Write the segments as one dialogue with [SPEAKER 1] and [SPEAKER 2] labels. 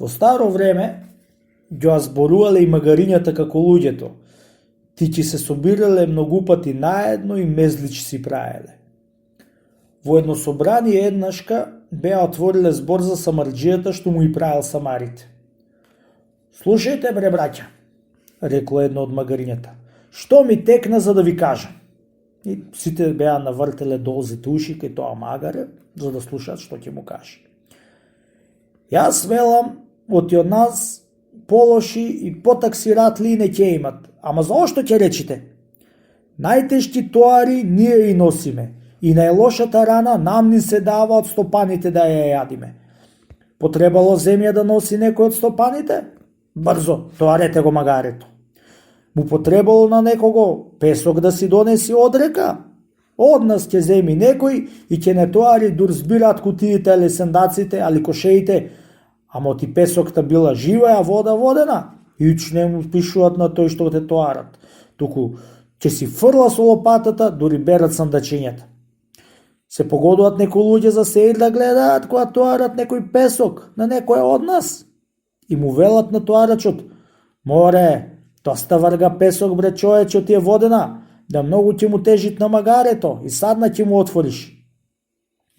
[SPEAKER 1] Во старо време ги зборувале и магарињата како луѓето. Ти ќе се собирале многу пати наедно и мезлич си праеле. Во едно собрание еднашка беа отвориле збор за самарџијата што му и правил самарите. Слушајте бре браќа, рекло едно од магарињата, што ми текна за да ви кажам. И сите беа навртеле долзите уши кај тоа магаре, за да слушаат што ќе му каже. Јас велам, оти од нас полоши и потаксиратли не ќе имат. Ама зошто ќе речите? Најтешки тоари ние и носиме. И најлошата рана нам ни се дава од стопаните да ја јадиме. Потребало земја да носи некој од стопаните? Брзо, тоарете го магарето. Му потребало на некого песок да си донеси од река? Од нас ќе земи некој и ќе не тоари дур збираат кутиите или сендаците, али кошеите, ама ти песокта била жива, а вода водена. Ич не му пишуваат на тој што те тоарат. Туку ќе си фрла со лопатата, дури берат сандачињата. Се погодуваат некои луѓе за сеир да гледаат кога тоарат некој песок на некој од нас. И му велат на тоарачот: море, доста врга песок бре човече, ти е водена, да многу ќе му тежит на магарето и садна ќе му отвориш.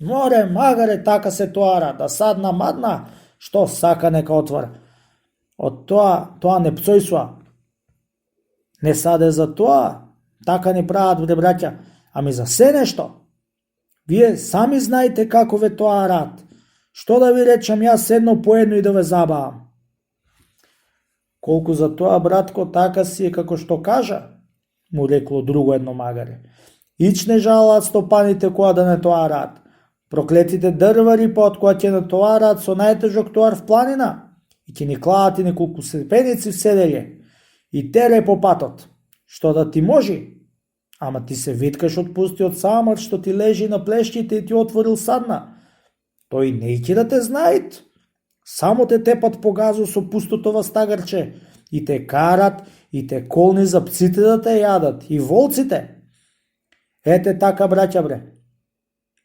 [SPEAKER 1] Море, магаре, така се тоара, да садна мадна, што сака нека отвора. Од тоа не пцојсуа. Не саде за тоа, така не прават бре браќа, ами за се нешто. Вие сами знаете како ве тоарат. Што да ви речам јас едно по едно и да ве забавам. Колку за тоа, братко, така си е како што кажа, му рекло друго едно магаре. Ич не жалаат стопаните која да не тоарат. Проклетите дрвари под која ќе не тоарат со најтежок тоар в планина и ќе ни клаат и неколку степеници в седење и тере по патот. Што да ти можи? Ама ти се виткаш од пустиот самар што ти лежи на плешките и ти отворил садна. Тој не ќе да те знаит. Само те тепат по газу со пустото вастагарче и те карат и те колни за пците да те јадат и волците. Ете така, браќа бре.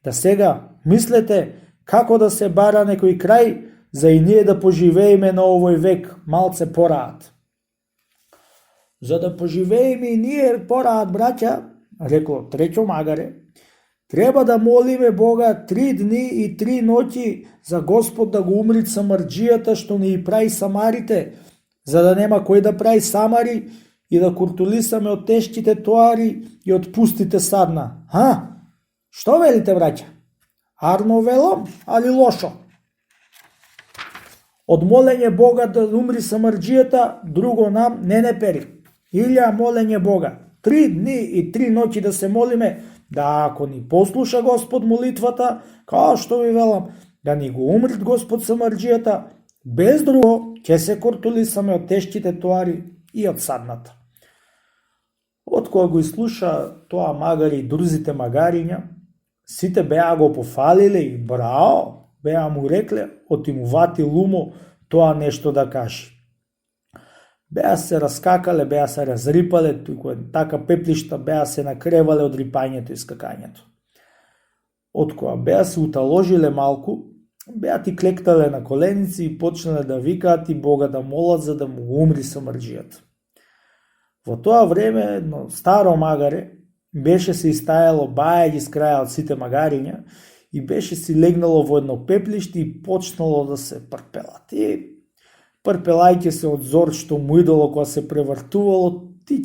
[SPEAKER 1] Да сега мислете како да се бара некој крај за и ние да поживееме на овој век малце пораат. За да поживееме и ние пораат, браќа, рекло треќо магаре, треба да молиме Бога 3 дни и 3 ноќи за Господ да го умрит самарџијата што ни прави самарите, за да нема кој да прави самари и да куртулисаме од тешките тоари и од пустите садна. Што велите, браќа? Арно велам, али лошо? Од молење Бога да умри самарџијата, друго нам не пери. Илја молење Бога. 3 дни и 3 ноќи да се молиме, да ако ни послуша Господ молитвата, као што ви велам, да ни го умрит Господ самарџијата, без друго ќе се куртулисаме од тешките тоари и од садната. Од кога го изслуша тоа магари и друзите магариња, сите беа го пофалиле и брао, беа му рекле, оти му вати лумо тоа нешто да каже. Беа се раскакале, беа се разрипале, туку така пеплишта беа се накревале од рипањето и скакањето. Од кога беа се уталожиле малку, беа ти клектале на коленици и почнале да викаат и Бога да молат за да му умри самарџијата. Во тоа време едно старо магаре беше се истајало бајаги с краја од сите магариња и беше си легнало во едно пеплиште и почнало да се прпелат. И прпелајќи се од зор што му идоло кога се превртувало, ти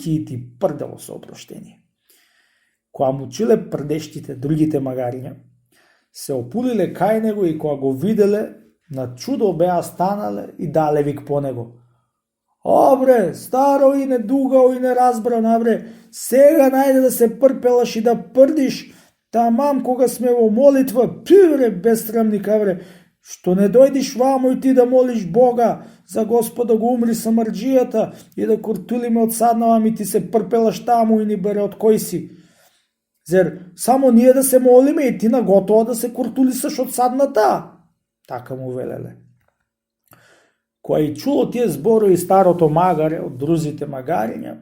[SPEAKER 1] прдело со опроштение. Кога му чуле прдештите другите магариња, се опулиле кај него и кога го виделе, на чудо беа станале и дале вик по него. Бре, старо и не дугао и не разбрана, бре, сега најде да се прпелаш и да прдиш, тамам кога сме во молитва, бре, безсрамника, бре, што не дојдиш вамо и ти да молиш Бога за Господа го умри самарџијата и да куртулиме од саднава ми ти се прпелаш таму и ни бере од кој си. Зер, само ние да се молиме и ти на готово да се куртулисаш од садната? Така му велеле. Кога и чуло тие зборови старото магаре од друзите магариња,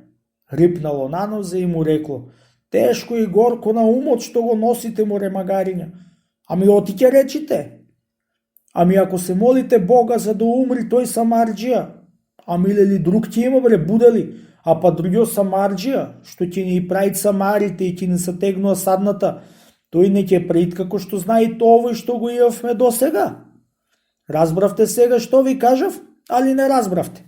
[SPEAKER 1] рипнало на нозе и му рекло: тешко и горко на умот што го носите, море магариња. Ами оти ќе речите. Ами ако се молите Бога за да умри тој самарџија, ами ли друг ти има бре, будали, а па другиот самарџија, што ќе ни прави самарите и ќе ни затегнува садната, тој не ќе прави како што знае и тоа што го имавме до сега. Разбравте сега што ви кажав, али не разбравте.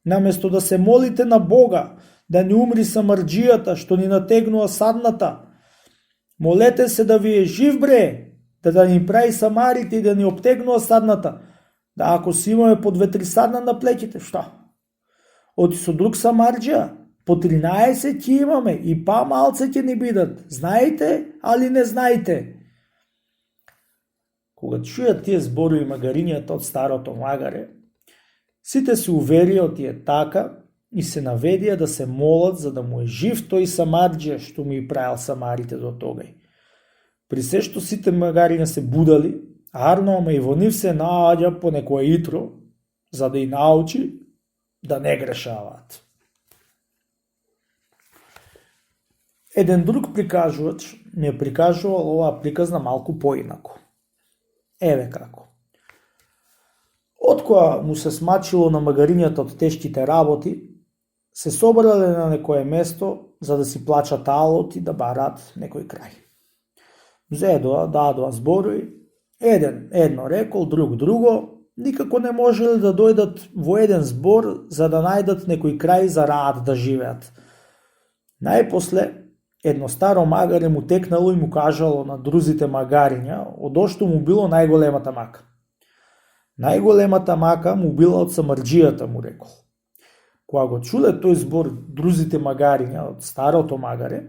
[SPEAKER 1] Наместо да се молите на Бога, да ни умри самарџијата што ни натегнува садната, молете се да ви е жив бре, да ни прави самарите и да ни обтегнува садната, да ако си имаме по 2-3 садна на плеќите, што? Оти со друг самарџија, по 13 ќе имаме и па малце ќе ни бидат. Знаете, али не знаете? Кога чујат тие зборови магарињата од старото магаре, сите се уверија од тие така и се наведија да се молат за да му е жив тој самарџија што ми правил самарите до тогај. При се што сите магариња се будали, арно, ама и во нив се наоѓа по некој итро, за да и научи да не грешаваат. Еден друг прикажувач ми е прикажувал оваа приказна малку поинако. Еве како. Откоја му се смачило на магарињата од тешките работи, се собрале на некое место за да си плачат алот и да барат некој крај. Зедоа, дадоа зборови, едно рекол, друго, никако не можеле да дојдат во еден збор за да најдат некој крај за раат да живеат. Најпосле, едно старо магаре му текнало и му кажало на друзите магариња одошто му било најголемата мака. Најголемата мака му била од самарџијата, му рекол. Кога го чуле тој збор друзите магариња од старото магаре,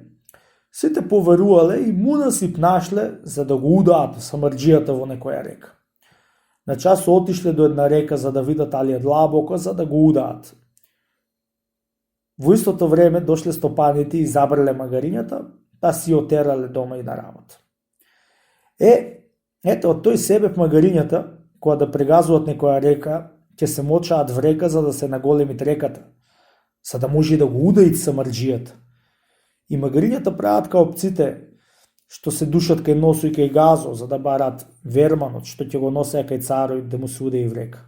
[SPEAKER 1] сите поверувале и му насипнашле за да го удаат самарџијата во некоја река. На час отишле до една река за да видат али е длабока за да го удаат. Во истото време дошле стопаните и забрале магарињата, па си отерале дома и на работа. Ето од тој себеп магарињата, кога да прегазуват некоја река, ќе се мочаат в река за да се наголемит реката, за да може да го удаит самарџијата. И магарињата прават као пците, што се душат кај Носо и кај Газо, за да барат верманот, што ќе го носеа кај царови да му се удаи в река.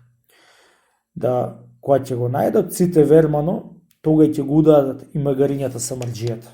[SPEAKER 1] Да, кога ќе го најдат пците вермано, тога ќе го удаат и магарињата самарџијата.